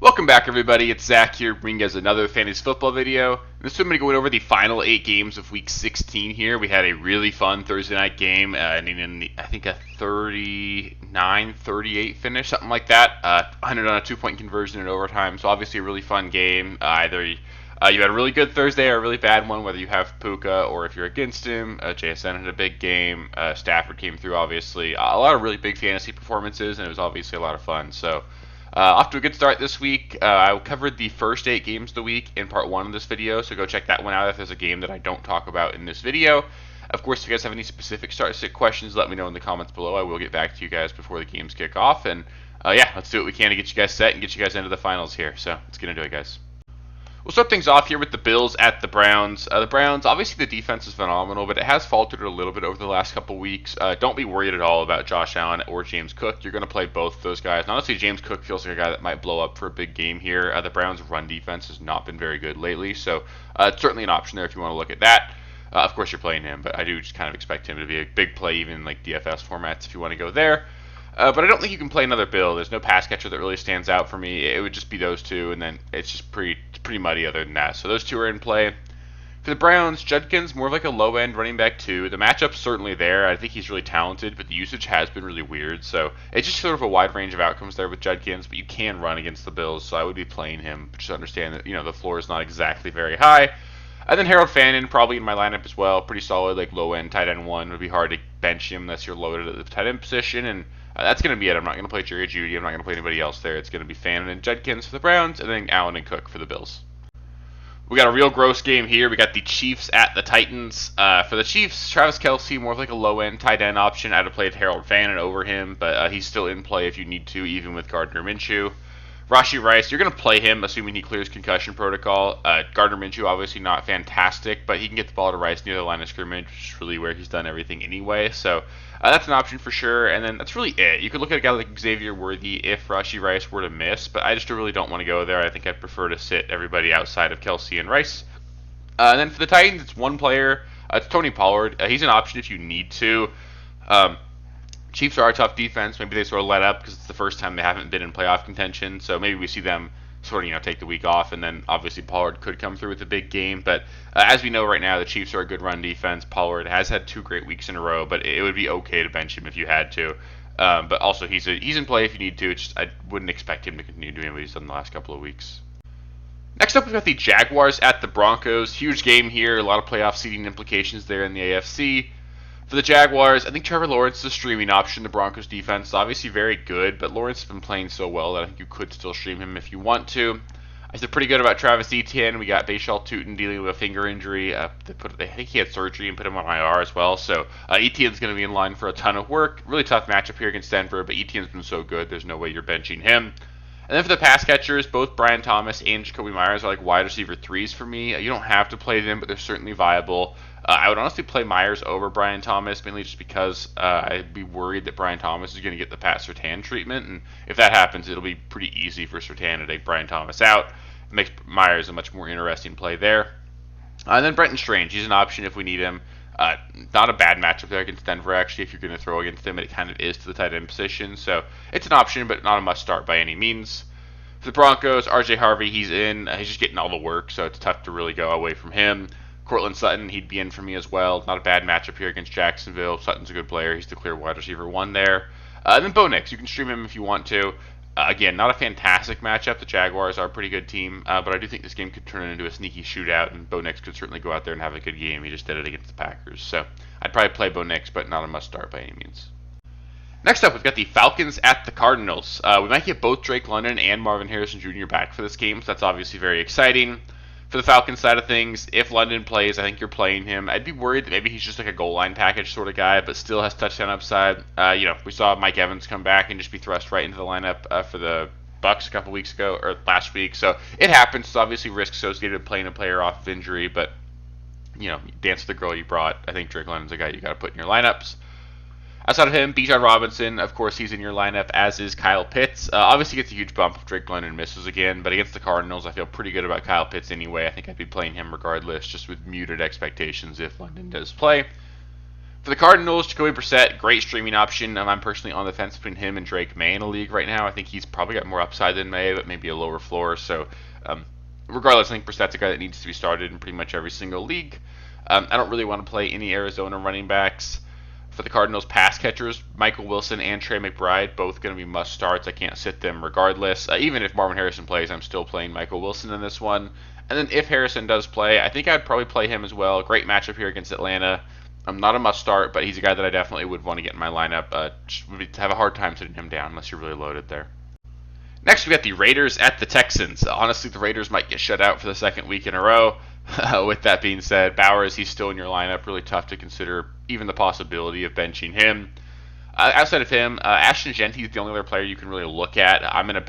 Welcome back, everybody. It's Zach here, bringing you guys another fantasy football video. This time I'm going to go over the final 8 games of Week 16 here. We had a really fun Thursday night game, ending in, I think, a 39-38 finish, something like that. 100 on a 2-point conversion in overtime, so obviously a really fun game. Either you had a really good Thursday or a really bad one, whether you have Puka or if you're against him. JSN had a big game. Stafford came through, obviously. A lot of really big fantasy performances, and it was obviously a lot of fun. So off to a good start this week. I covered the first 8 games of the week in part 1 of this video, so go check that one out if there's a game that I don't talk about in this video. Of course, if you guys have any specific start-sit questions, let me know in the comments below. I will get back to you guys before the games kick off. And yeah, let's do what we can to get you guys set and get you guys into the finals here. So let's get into it, guys. We'll start things off here with the Bills at the Browns. The Browns, obviously the defense is phenomenal, but it has faltered a little bit over the last couple weeks. Don't be worried at all about Josh Allen or James Cook. You're going to play both of those guys. And honestly, James Cook feels like a guy that might blow up for a big game here. The Browns' run defense has not been very good lately, so it's certainly an option there if you want to look at that. Of course, you're playing him, but I do just kind of expect him to be a big play, even in like DFS formats if you want to go there. But I don't think you can play another Bill. There's no pass catcher that really stands out for me. It would just be those two, and then it's just pretty muddy other than that. So those two are in play. For the Browns, Judkins, more of like a low-end running back too. The matchup's certainly there. I think he's really talented, but the usage has been really weird. So it's just sort of a wide range of outcomes there with Judkins, but you can run against the Bills, so I would be playing him. Just understand that, the floor is not exactly very high. And then Harold Fannin, probably in my lineup as well. Pretty solid, like low-end tight end 1. It would be hard to bench him unless you're loaded at the tight end position, and that's going to be it. I'm not going to play Jerry Jeudy. I'm not going to play anybody else there. It's going to be Fannin and Judkins for the Browns, and then Allen and Cook for the Bills. We got a real gross game here. We got the Chiefs at the Titans. For the Chiefs, Travis Kelce, more of like a low-end tight end option. I'd have played Harold Fannin over him, but he's still in play if you need to, even with Gardner Minshew. Rashee Rice, you're going to play him, assuming he clears concussion protocol. Gardner Minshew, obviously not fantastic, but he can get the ball to Rice near the line of scrimmage, which is really where he's done everything anyway. So that's an option for sure. And then that's really it. You could look at a guy like Xavier Worthy if Rashee Rice were to miss, but I just really don't want to go there. I think I'd prefer to sit everybody outside of Kelce and Rice. And then for the Titans, it's one player. It's Tony Pollard. He's an option if you need to. Chiefs are a tough defense. Maybe they sort of let up because it's the first time they haven't been in playoff contention. So maybe we see them sort of, take the week off, and then obviously Pollard could come through with a big game. But as we know right now, the Chiefs are a good run defense. Pollard has had 2 great weeks in a row, but it would be okay to bench him if you had to. But also he's in play if you need to. It's just, I wouldn't expect him to continue doing what he's done the last couple of weeks. Next up, we've got the Jaguars at the Broncos. Huge game here. A lot of playoff seeding implications there in the AFC. For the Jaguars, I think Trevor Lawrence is a streaming option. The Broncos defense is obviously very good, but Lawrence has been playing so well that I think you could still stream him if you want to. I feel pretty good about Travis Etienne. We got Bashal Tutin dealing with a finger injury. I think he had surgery and put him on IR as well. So Etienne's going to be in line for a ton of work. Really tough matchup here against Denver, but Etienne's been so good, there's no way you're benching him. And then for the pass catchers, both Brian Thomas and Jacoby Myers are like wide receiver 3s for me. You don't have to play them, but they're certainly viable. I would honestly play Myers over Brian Thomas, mainly just because I'd be worried that Brian Thomas is going to get the Pat Surtain treatment. And if that happens, it'll be pretty easy for Surtain to take Brian Thomas out. It makes Myers a much more interesting play there. And then Brenton Strange, he's an option if we need him. Not a bad matchup there against Denver, actually, if you're going to throw against them. It kind of is to the tight end position. So it's an option, but not a must start by any means. For the Broncos, RJ Harvey, he's in. He's just getting all the work, so it's tough to really go away from him. Cortland Sutton, he'd be in for me as well. Not a bad matchup here against Jacksonville. Sutton's a good player. He's the clear wide receiver 1 there. And then Bo Nix, you can stream him if you want to. Again, not a fantastic matchup. The Jaguars are a pretty good team, but I do think this game could turn into a sneaky shootout, and Bo Nix could certainly go out there and have a good game. He just did it against the Packers. So I'd probably play Bo Nix, but not a must-start by any means. Next up, we've got the Falcons at the Cardinals. We might get both Drake London and Marvin Harrison Jr. back for this game, so that's obviously very exciting. For the Falcons side of things, if London plays, I think you're playing him. I'd be worried that maybe he's just like a goal line package sort of guy, but still has touchdown upside. We saw Mike Evans come back and just be thrust right into the lineup for the Bucs a couple weeks ago, or last week. So it happens. It's obviously risk associated with playing a player off of injury, but, dance with the girl you brought. I think Drake London's a guy you got to put in your lineups. Outside of him, Bijan Robinson, of course, he's in your lineup, as is Kyle Pitts. Obviously gets a huge bump if Drake London misses again, but against the Cardinals, I feel pretty good about Kyle Pitts anyway. I think I'd be playing him regardless, just with muted expectations if London does play. For the Cardinals, Jacoby Brissett, great streaming option. I'm personally on the fence between him and Drake May in a league right now. I think he's probably got more upside than May, but maybe a lower floor. So, regardless, I think Brissett's a guy that needs to be started in pretty much every single league. I don't really want to play any Arizona running backs. For the Cardinals pass catchers, Michael Wilson and Trey McBride, both going to be must starts. I can't sit them regardless. Even if Marvin Harrison plays, I'm still playing Michael Wilson in this one. And then if Harrison does play, I think I'd probably play him as well. Great matchup here against Atlanta. I'm not a must start, but he's a guy that I definitely would want to get in my lineup. Just would have a hard time sitting him down unless you're really loaded there. Next, we got the Raiders at the Texans. Honestly, the Raiders might get shut out for the second week in a row. With that being said, Bowers, he's still in your lineup. Really tough to consider even the possibility of benching him. Outside of him, Ashton Jeanty is the only other player you can really look at. I'm going to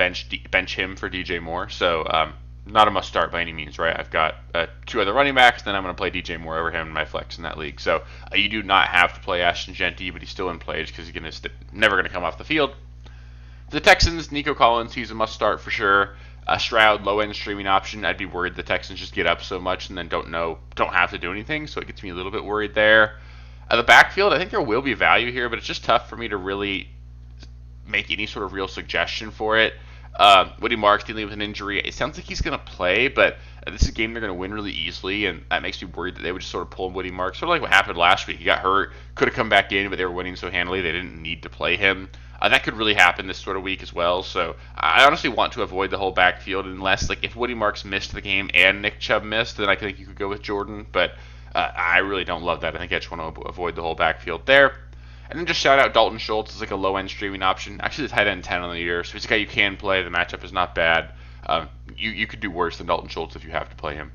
bench him for DJ Moore, so not a must start by any means, right? I've got two other running backs, then I'm going to play DJ Moore over him in my flex in that league. So you do not have to play Ashton Jeanty, but he's still in play just because he's never going to come off the field. For the Texans, Nico Collins, he's a must start for sure. Stroud, low end streaming option. I'd be worried the Texans just get up so much and then don't have to do anything, so it gets me a little bit worried there. The backfield, I think there will be value here, but it's just tough for me to really make any sort of real suggestion for it. Woody Marks dealing with an injury. It sounds like he's going to play, but this is a game they're going to win really easily, and that makes me worried that they would just sort of pull Woody Marks. Sort of like what happened last week. He got hurt, could have come back in, but they were winning so handily they didn't need to play him. That could really happen this sort of week as well. So I honestly want to avoid the whole backfield unless, like, if Woody Marks missed the game and Nick Chubb missed, then I think you could go with Jordan. But I really don't love that. I think I just want to avoid the whole backfield there. And then just shout out Dalton Schultz as like a low-end streaming option. Actually, the tight end 10 on the year, so he's a guy you can play. The matchup is not bad. You could do worse than Dalton Schultz if you have to play him.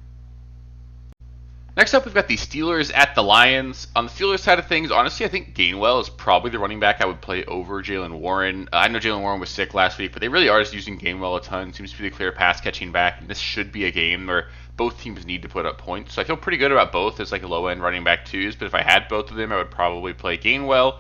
Next up, we've got the Steelers at the Lions. On the Steelers side of things, honestly, I think Gainwell is probably the running back I would play over Jaylen Warren. I know Jaylen Warren was sick last week, but they really are just using Gainwell a ton. Seems to be the clear pass-catching back, and this should be a game where both teams need to put up points. So I feel pretty good about both as like a low-end running back twos, but if I had both of them, I would probably play Gainwell.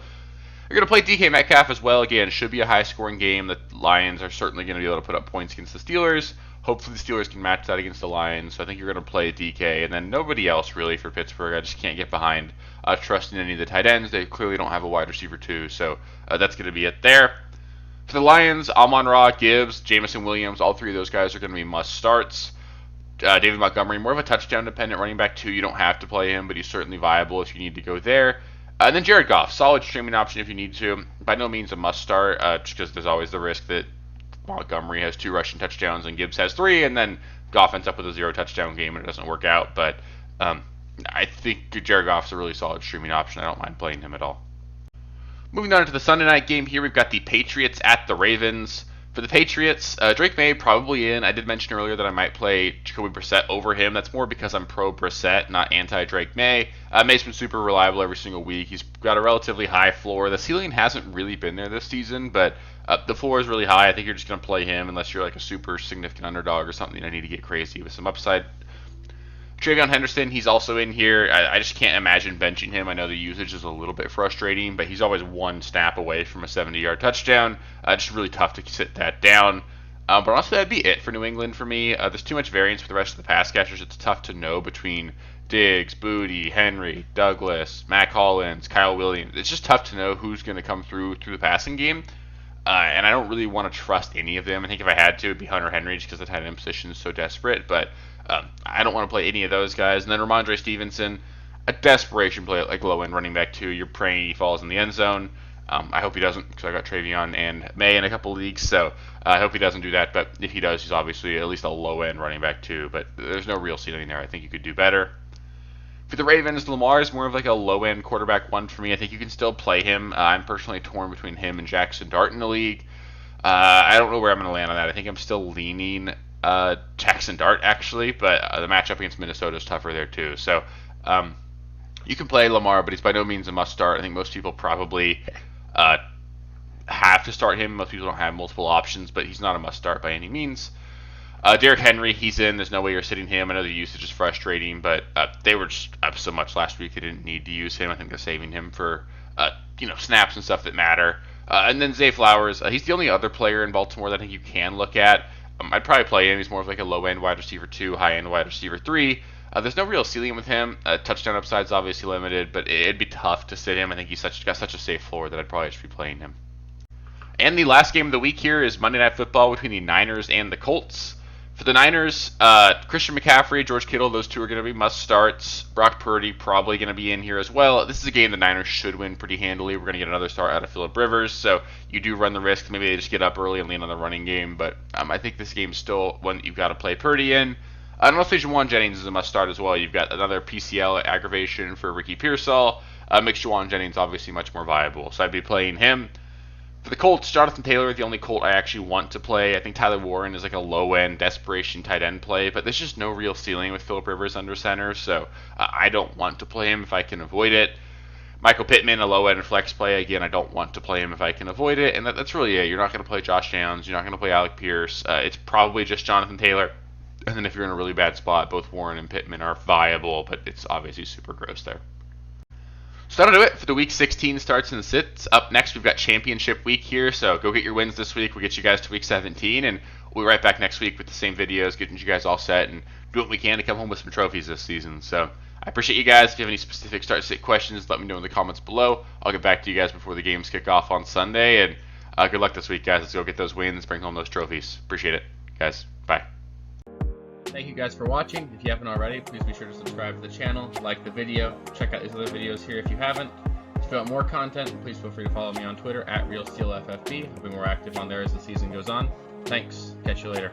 You're going to play DK Metcalf as well. Again, it should be a high-scoring game. The Lions are certainly going to be able to put up points against the Steelers. Hopefully the Steelers can match that against the Lions. So I think you're going to play DK, and then nobody else really for Pittsburgh. I just can't get behind trusting any of the tight ends. They clearly don't have a wide receiver too, so that's going to be it there. For the Lions, Amon-Ra, Gibbs, Jameson Williams, all three of those guys are going to be must-starts. David Montgomery, more of a touchdown-dependent running back too. You don't have to play him, but he's certainly viable if you need to go there. And then Jared Goff, solid streaming option if you need to. By no means a must-start, just because there's always the risk that Montgomery has 2 rushing touchdowns and Gibbs has 3, and then Goff ends up with a 0-touchdown game and it doesn't work out. But I think Jared Goff's a really solid streaming option. I don't mind playing him at all. Moving on to the Sunday night game here, we've got the Patriots at the Ravens. For the Patriots, Drake May probably in. I did mention earlier that I might play Jacoby Brissett over him. That's more because I'm pro Brissett, not anti-Drake May. May's been super reliable every single week. He's got a relatively high floor. The ceiling hasn't really been there this season, but the floor is really high. I think you're just going to play him unless you're like a super significant underdog or something. I need to get crazy with some upside. TreVeyon Henderson, he's also in here. I just can't imagine benching him. I know the usage is a little bit frustrating, but he's always one snap away from a 70-yard touchdown. Just really tough to sit that down. But honestly, that'd be it for New England for me. There's too much variance for the rest of the pass catchers. It's tough to know between Diggs, Booty, Henry, Douglas, Mac Hollins, Kyle Williams. It's just tough to know who's going to come through the passing game. And I don't really want to trust any of them. I think if I had to, it'd be Hunter Henry just because the tight end position is so desperate. But I don't want to play any of those guys. And then Ramondre Stevenson, a desperation play at like low-end running back too. You're praying he falls in the end zone. I hope he doesn't because I got TreVeyon and May in a couple leagues. So I hope he doesn't do that. But if he does, he's obviously at least a low-end running back too. But there's no real ceiling there. I think you could do better. For the Ravens, Lamar is more of like a low-end quarterback one for me. I think you can still play him. I'm personally torn between him and Jackson Dart in the league. I don't know where I'm going to land on that. I think I'm still leaning Jackson Dart, actually, but the matchup against Minnesota is tougher there, too. So you can play Lamar, but he's by no means a must-start. I think most people probably have to start him. Most people don't have multiple options, but he's not a must-start by any means. Derrick Henry, he's in. There's no way you're sitting him. I know the usage is frustrating, but they were just up so much last week they didn't need to use him. I think they're saving him for snaps and stuff that matter. And then Zay Flowers, he's the only other player in Baltimore that I think you can look at. I'd probably play him. He's more of like a low-end wide receiver 2, high-end wide receiver 3. There's no real ceiling with him. Touchdown upside is obviously limited, but it'd be tough to sit him. I think he's got such a safe floor that I'd probably just be playing him. And the last game of the week here is Monday Night Football between the Niners and the Colts. For the Niners, Christian McCaffrey, George Kittle, those two are going to be must starts. Brock Purdy probably going to be in here as well. This is a game the Niners should win pretty handily. We're going to get another start out of Phillip Rivers, so you do run the risk. Maybe they just get up early and lean on the running game, but I think this game is still one that you've got to play Purdy in. And also Juwan Jennings is a must start as well. You've got another PCL aggravation for Ricky Pearsall. Makes Juwan Jennings obviously much more viable, so I'd be playing him. For the Colts, Jonathan Taylor, the only Colt I actually want to play. I think Tyler Warren is like a low-end desperation tight end play, but there's just no real ceiling with Phillip Rivers under center, so I don't want to play him if I can avoid it. Michael Pittman, a low-end flex play. Again, I don't want to play him if I can avoid it, and that's really it. You're not going to play Josh Downs. You're not going to play Alec Pierce. It's probably just Jonathan Taylor. And then if you're in a really bad spot, both Warren and Pittman are viable, but it's obviously super gross there. So that'll do it for the Week 16 starts and sits. Up next, we've got Championship Week here, so go get your wins this week. We'll get you guys to Week 17, and we'll be right back next week with the same videos, getting you guys all set, and do what we can to come home with some trophies this season. So I appreciate you guys. If you have any specific start-sit questions, let me know in the comments below. I'll get back to you guys before the games kick off on Sunday, and good luck this week, guys. Let's go get those wins, bring home those trophies. Appreciate it, guys. Bye. Thank you guys for watching. If you haven't already, please be sure to subscribe to the channel, like the video, check out these other videos here if you haven't. If you want more content, please feel free to follow me on Twitter at RealSteelFFB. I'll be more active on there as the season goes on. Thanks. Catch you later.